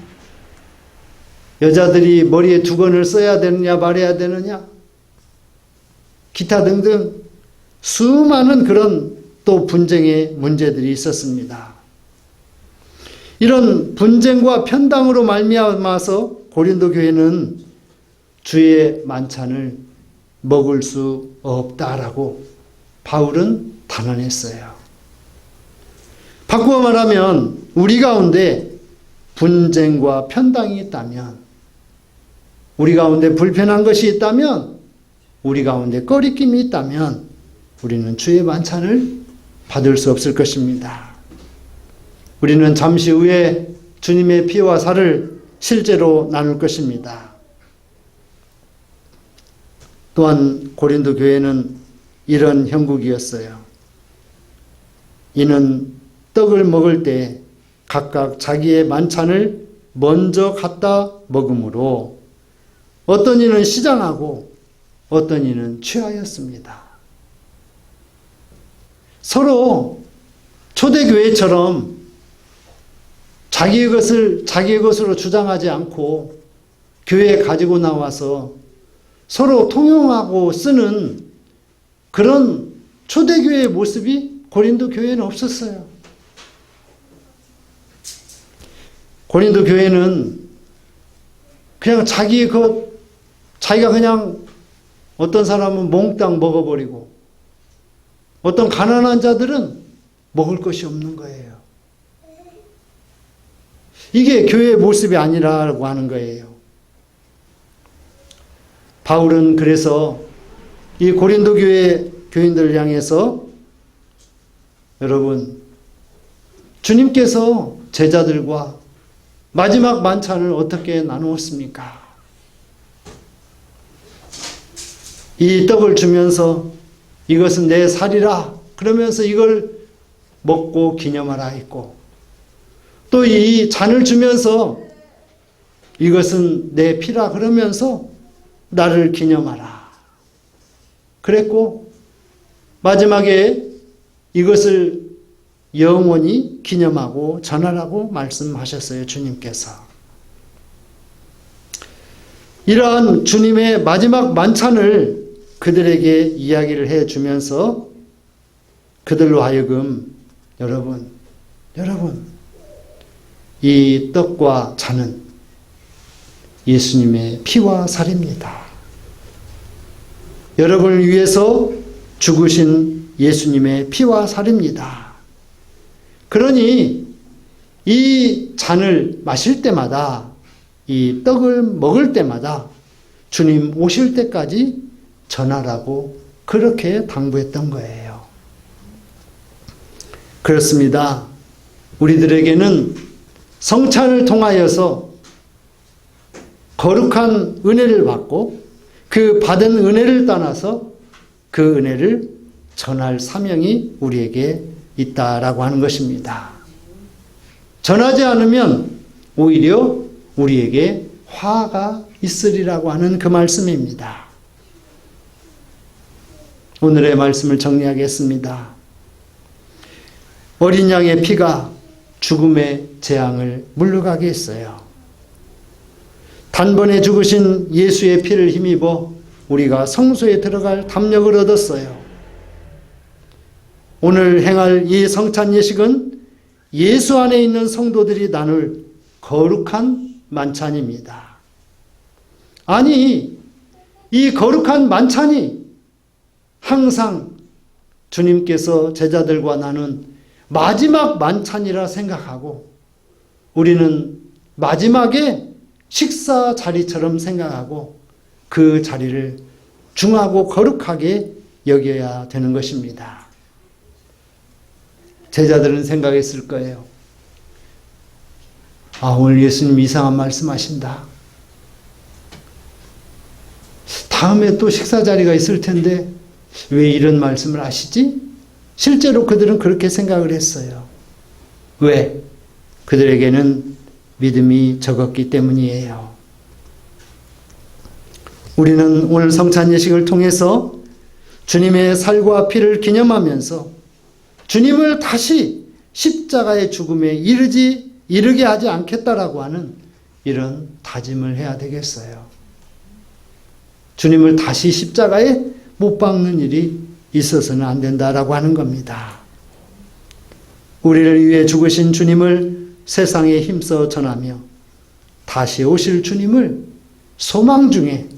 여자들이 머리에 두건을 써야 되느냐 말해야 되느냐, 기타 등등 수많은 그런 또 분쟁의 문제들이 있었습니다. 이런 분쟁과 편당으로 말미암아서 고린도 교회는 주의 만찬을 먹을 수 없다라고 바울은 단언했어요. 바꾸어 말하면 우리 가운데 분쟁과 편당이 있다면, 우리 가운데 불편한 것이 있다면, 우리 가운데 꺼리낌이 있다면 우리는 주의 만찬을 받을 수 없을 것입니다. 우리는 잠시 후에 주님의 피와 살을 실제로 나눌 것입니다. 또한 고린도 교회는 이런 형국이었어요. 이는 떡을 먹을 때 각각 자기의 만찬을 먼저 갖다 먹으므로 어떤 이는 시장하고 어떤 이는 취하였습니다. 서로 초대교회처럼 자기의 것을 자기의 것으로 주장하지 않고 교회에 가지고 나와서 서로 통용하고 쓰는 그런 초대교회의 모습이 고린도 교회에는 없었어요. 고린도 교회는 그냥 자기의 것, 자기가 그냥 어떤 사람은 몽땅 먹어버리고 어떤 가난한 자들은 먹을 것이 없는 거예요. 이게 교회의 모습이 아니라고 하는 거예요. 바울은 그래서 이 고린도 교회 교인들을 향해서 여러분, 주님께서 제자들과 마지막 만찬을 어떻게 나누었습니까? 이 떡을 주면서 이것은 내 살이라 그러면서 이걸 먹고 기념하라 했고, 또 이 잔을 주면서 이것은 내 피라 그러면서 나를 기념하라 그랬고, 마지막에 이것을 영원히 기념하고 전하라고 말씀하셨어요. 주님께서. 이러한 주님의 마지막 만찬을 그들에게 이야기를 해주면서 그들로 하여금 여러분 이 떡과 잔은 예수님의 피와 살입니다. 여러분을 위해서 죽으신 예수님의 피와 살입니다. 그러니 이 잔을 마실 때마다, 이 떡을 먹을 때마다 주님 오실 때까지 전하라고 그렇게 당부했던 거예요. 그렇습니다. 우리들에게는 성찬을 통하여서 거룩한 은혜를 받고 그 받은 은혜를 따라서 그 은혜를 전할 사명이 우리에게 있다라고 하는 것입니다. 전하지 않으면 오히려 우리에게 화가 있으리라고 하는 그 말씀입니다. 오늘의 말씀을 정리하겠습니다. 어린 양의 피가 죽음의 재앙을 물러가게 했어요. 단번에 죽으신 예수의 피를 힘입어 우리가 성소에 들어갈 담력을 얻었어요. 오늘 행할 이 성찬 예식은 예수 안에 있는 성도들이 나눌 거룩한 만찬입니다. 아니, 이 거룩한 만찬이 항상 주님께서 제자들과 나눈 마지막 만찬이라 생각하고 우리는 마지막에 식사 자리처럼 생각하고 그 자리를 중하고 거룩하게 여겨야 되는 것입니다. 제자들은 생각했을 거예요. 아, 오늘 예수님 이상한 말씀 하신다. 다음에 또 식사 자리가 있을 텐데 왜 이런 말씀을 하시지? 실제로 그들은 그렇게 생각을 했어요. 왜? 그들에게는 믿음이 적었기 때문이에요. 우리는 오늘 성찬 예식을 통해서 주님의 살과 피를 기념하면서 주님을 다시 십자가의 죽음에 이르게 하지 않겠다라고 하는 이런 다짐을 해야 되겠어요. 주님을 다시 십자가에 못 박는 일이 있어서는 안 된다라고 하는 겁니다. 우리를 위해 죽으신 주님을 세상에 힘써 전하며 다시 오실 주님을 소망 중에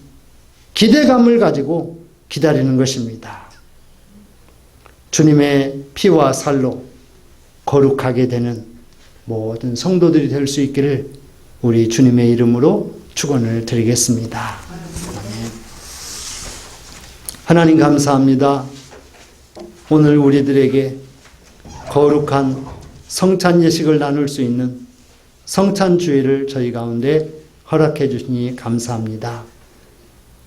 기대감을 가지고 기다리는 것입니다. 주님의 피와 살로 거룩하게 되는 모든 성도들이 될 수 있기를 우리 주님의 이름으로 축원을 드리겠습니다. 아멘. 하나님 감사합니다. 오늘 우리들에게 거룩한 성찬 예식을 나눌 수 있는 성찬주의를 저희 가운데 허락해 주시니 감사합니다.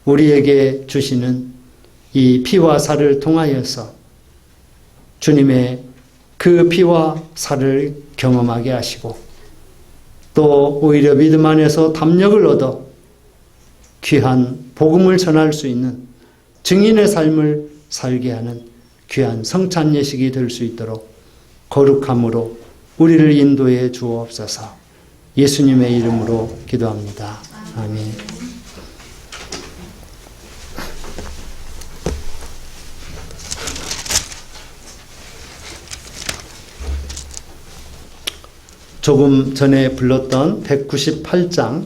우리에게 주시는 이 피와 살을 통하여서 주님의 그 피와 살을 경험하게 하시고 또 오히려 믿음 안에서 담력을 얻어 귀한 복음을 전할 수 있는 증인의 삶을 살게 하는 귀한 성찬 예식이 될 수 있도록 거룩함으로 우리를 인도해 주옵소서. 예수님의 이름으로 기도합니다. 아멘. 조금 전에 불렀던 198장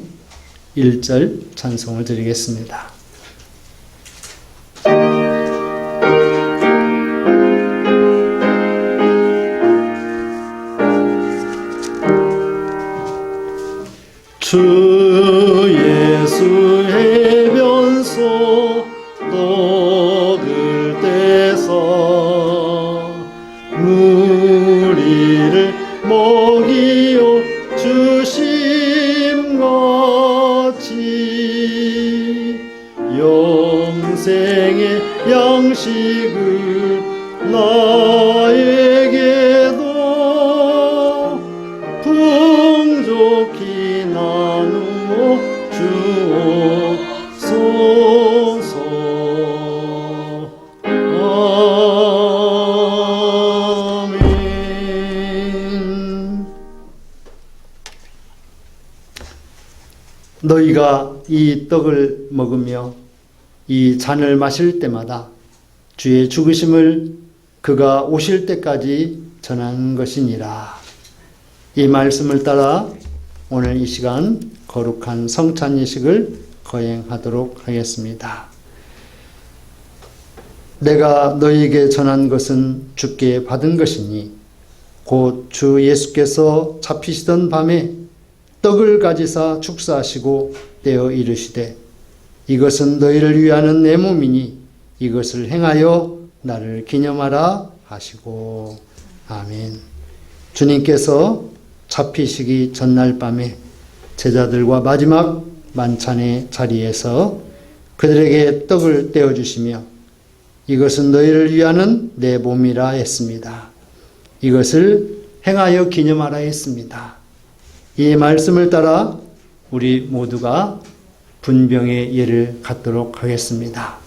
1절 찬송을 드리겠습니다. 주 예수의 변소 떡을 떼서 우리를 먹이어 주심같이 영생의 양식을 나에게도 풍족히 나누어 주옵소서. 아멘. 너희가 이 떡을 먹으며 이 잔을 마실 때마다 주의 죽으심을 그가 오실 때까지 전하는 것이니라. 이 말씀을 따라 오늘 이 시간 거룩한 성찬 예식을 거행하도록 하겠습니다. 내가 너희에게 전한 것은 주께 받은 것이니 곧 주 예수께서 잡히시던 밤에 떡을 가지사 축사하시고 떼어 이르시되 이것은 너희를 위하는 내 몸이니 이것을 행하여 나를 기념하라 하시고. 아멘. 주님께서 잡히시기 전날 밤에 제자들과 마지막 만찬의 자리에서 그들에게 떡을 떼어주시며 이것은 너희를 위하는 내 몸이라 했습니다. 이것을 행하여 기념하라 했습니다. 이 말씀을 따라 우리 모두가 분병의 예를 갖도록 하겠습니다.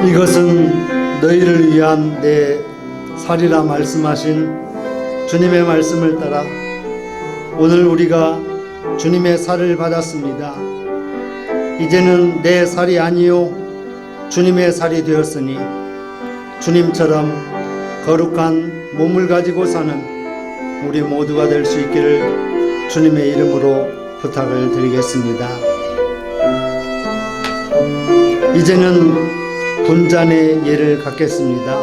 이것은 너희를 위한 내 살이라 말씀하신 주님의 말씀을 따라 오늘 우리가 주님의 살을 받았습니다. 이제는 내 살이 아니요 주님의 살이 되었으니 주님처럼 거룩한 몸을 가지고 사는 우리 모두가 될 수 있기를 주님의 이름으로 부탁을 드리겠습니다. 이제는 분잔의 예를 갖겠습니다.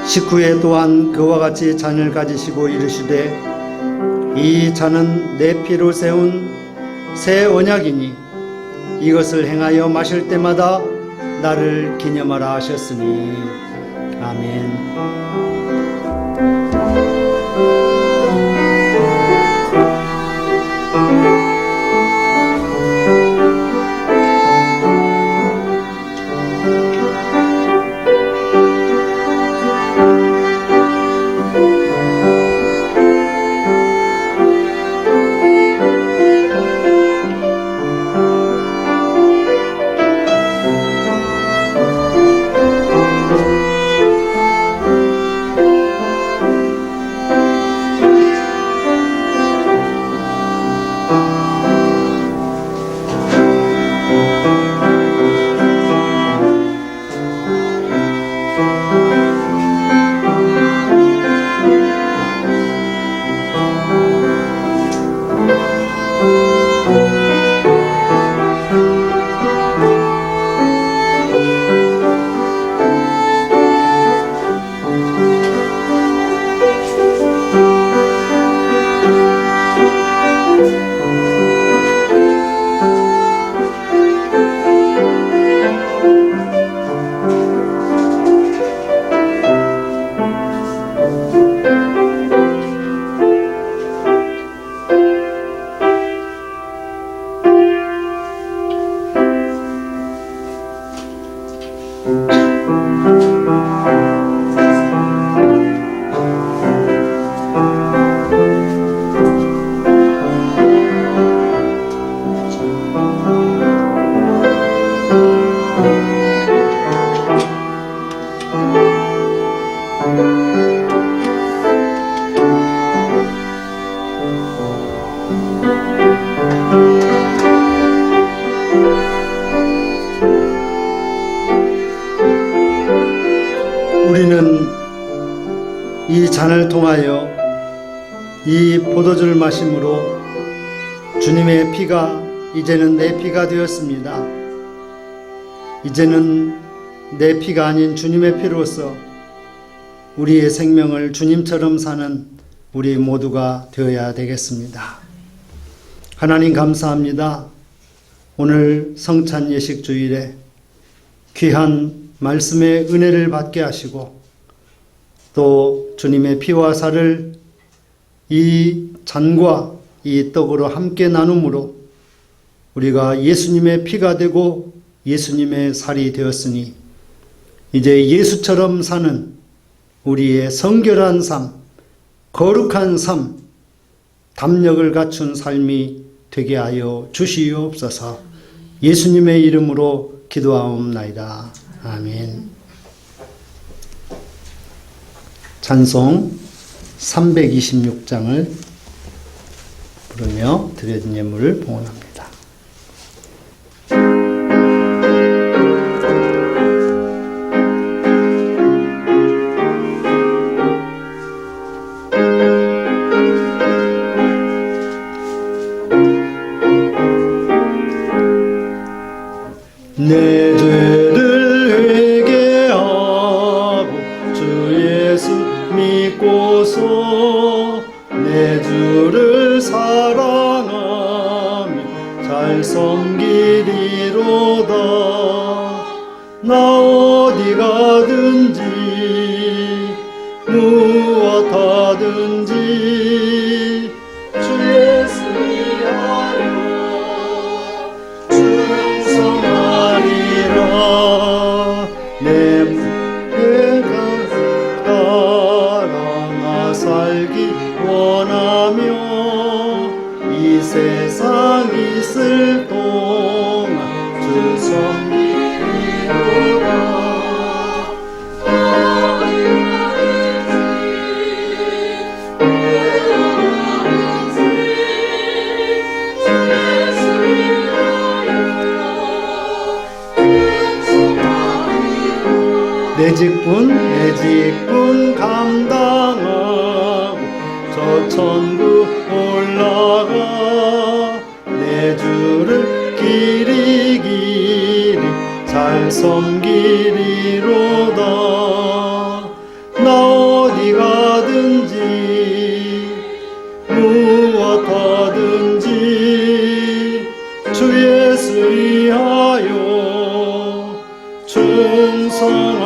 식후에 또한 그와 같이 잔을 가지시고 이르시되 이 잔은 내 피로 세운 새 언약이니 이것을 행하여 마실 때마다 나를 기념하라 하셨으니 아멘. 우리는 이 잔을 통하여 이 포도주를 마심으로 주님의 피가 이제는 내 피가 되었습니다. 이제는 내 피가 아닌 주님의 피로서 우리의 생명을 주님처럼 사는 우리 모두가 되어야 되겠습니다. 하나님 감사합니다. 오늘 성찬 예식 주일에 귀한 말씀의 은혜를 받게 하시고 또 주님의 피와 살을 이 잔과 이 떡으로 함께 나눔으로 우리가 예수님의 피가 되고 예수님의 살이 되었으니 이제 예수처럼 사는 우리의 성결한 삶, 거룩한 삶, 담력을 갖춘 삶이 되게 하여 주시옵소서. 예수님의 이름으로 기도하옵나이다. 아멘. 찬송 326장을 부르며 드려진 예물을 봉헌합니다. 내 죄를 회개하고 주 예수 믿고서 내 주를 사랑하며 잘 섬기리로다. 나 어디 가든지 무엇 하든지 주 예수 위하여 내 내가 따라 살기 원하며 이 세상 있을 동안 주 섬기리로다. 내 직분 감당하고 저 천국 올라가 내 주를 길이 잘 섬기리로다. 나 어디 가든지 무엇하든지 주 예수 위하여 충성하리라.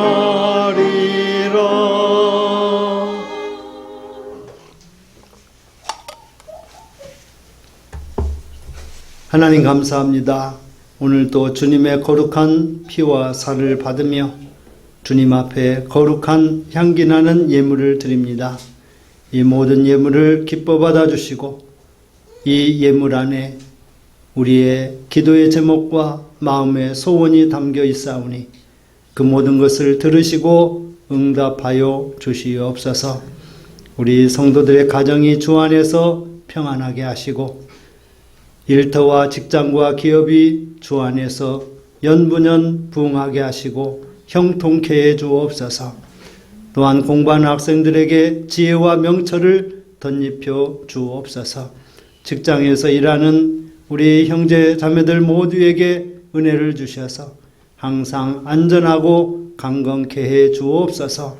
하나님 감사합니다. 오늘도 주님의 거룩한 피와 살을 받으며 주님 앞에 거룩한 향기 나는 예물을 드립니다. 이 모든 예물을 기뻐 받아주시고 이 예물 안에 우리의 기도의 제목과 마음의 소원이 담겨 있사오니 그 모든 것을 들으시고 응답하여 주시옵소서. 우리 성도들의 가정이 주 안에서 평안하게 하시고 일터와 직장과 기업이 주 안에서 연분연 부흥하게 하시고 형통케 해 주옵소서. 또한 공부하는 학생들에게 지혜와 명철을 덧입혀 주옵소서. 직장에서 일하는 우리 형제 자매들 모두에게 은혜를 주셔서 항상 안전하고 강건케 해 주옵소서.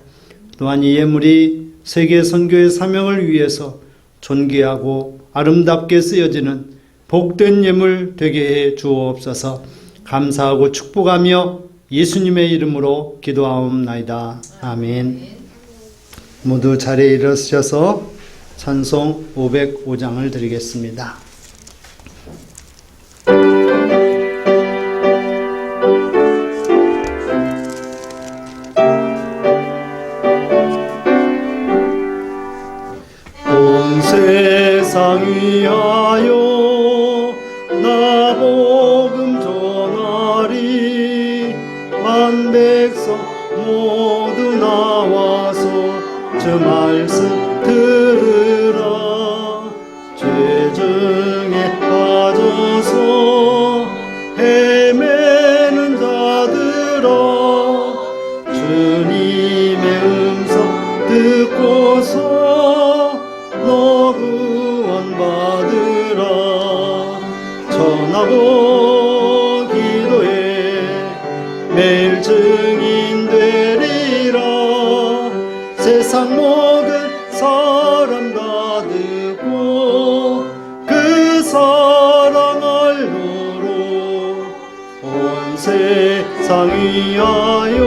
또한 이 예물이 세계 선교의 사명을 위해서 존귀하고 아름답게 쓰여지는 복된 예물 되게 해 주옵소서. 감사하고 축복하며 예수님의 이름으로 기도하옵나이다. 아멘. 모두 자리에 일어서셔서 찬송 505장을 드리겠습니다. 온 세상 위하여 나 복음 전하리. 만 백성 모두 나와서 주 말씀 들으라. 죄중에 빠져서 헤매는 자들아 주님의 음성 듣고서 너 구원받으라. 전하고 기도해 매일 증인 되리라. 세상 모든 사람 다 듣고 그 사랑 알도록 온 세상 위하여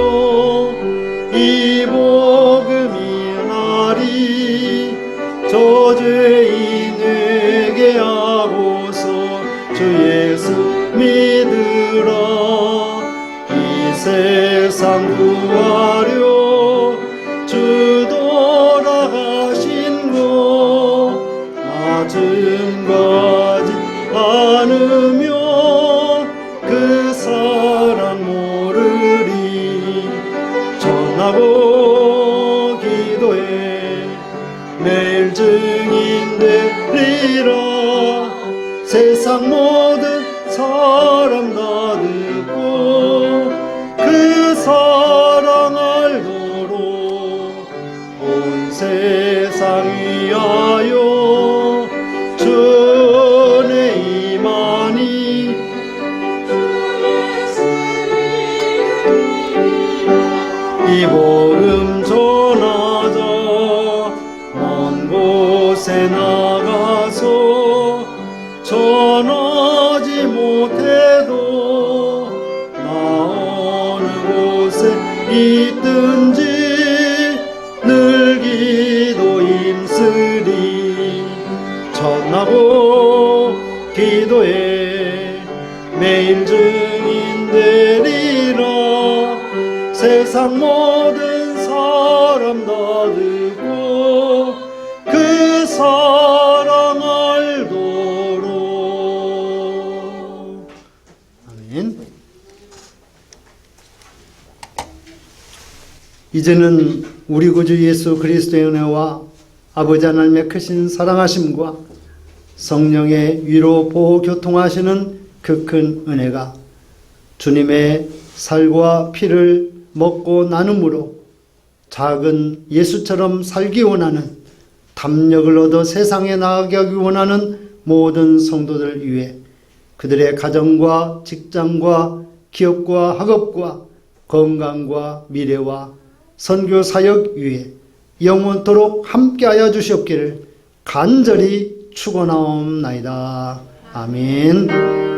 이 복음이 나리. 저 죄인에게 하고서 주 예수 믿으라. 이 세상 구하려 주 돌아가신 것 아직까지 않으면 그 사랑 모르리. 전하고 기도해 매일 증인 되리라. 세상 모든 사람 다 듣고 그 사랑 알도록 온 세상 위하여 주 은혜 임하니. 이 복음 전하자. 먼 곳에 나가서 전하지 못해도 나 어느 곳에 있든지 늘 기도 힘쓰리. 전하고 기도해 매일 증인 되리라. 세상 모든 사람 다 듣고 그 사랑 알도록. 아멘. 이제는 우리 구주 예수 그리스도의 은혜와 아버지 하나님의 크신 사랑하심과 성령의 위로 보호 교통하시는 그 큰 은혜가 주님의 살과 피를 먹고 나눔으로 작은 예수처럼 살기 원하는, 담력을 얻어 세상에 나아가기 원하는 모든 성도들 위해 그들의 가정과 직장과 기업과 학업과 건강과 미래와 선교 사역 위에 영원토록 함께하여 주시옵기를 간절히 축원하옵나이다. 아멘.